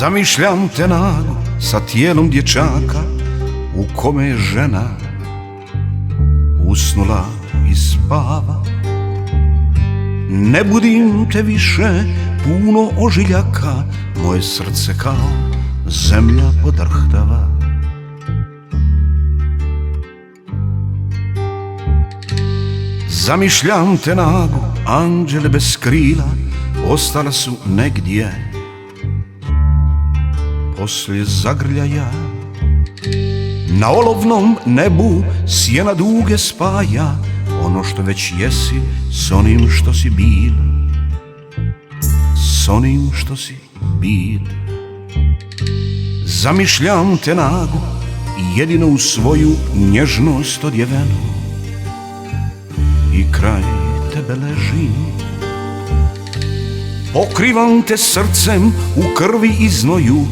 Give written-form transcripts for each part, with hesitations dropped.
Zamišljam te nago sa tijelom dječaka u kome je žena usnula i spava. Ne budim te više, puno ožiljaka, moje srce kao zemlja podrhtava. Zamišljam te nago, anđele bez krila ostala su negdje poslije zagrljaja. Na olovnom nebu sjena duge spaja ono što već jesi s onim što si bil, s onim što si bil. Zamišljam te nago, jedino u svoju nježnost odjevenu, i kraj tebe ležim. Pokrivam te srcem u krvi i znoju,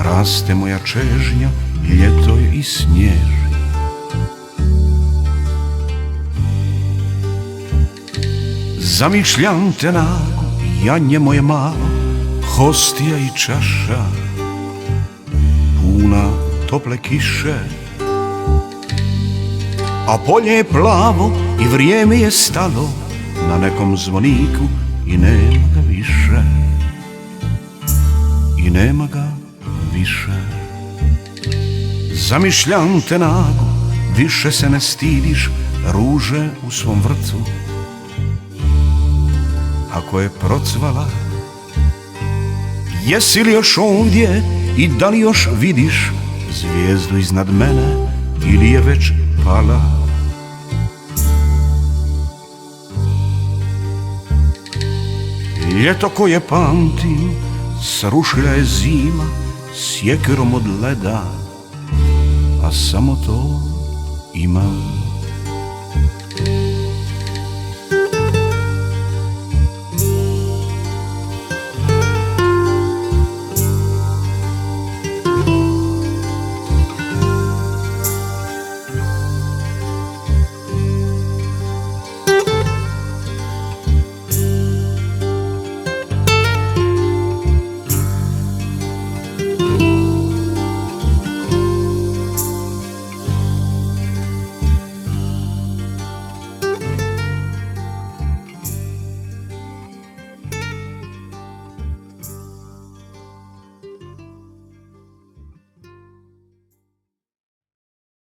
raste moja čežnja, ljeto je i snježi. Zamišljam te nago, janje moje malo, hostija i čaša puna tople kiše. A polje je plavo i vrijeme je stalo na nekom zvoniku i nema ga više, i nema ga više. Zamišljam te nago, više se ne stidiš ruže u svom vrtu. Ako je procvala, jesi li još ondje i da li još vidiš zvijezdu iznad mene ili je već pala? Ljeto koje pamtim srušila je zima sjekirom od leda, a samo to imam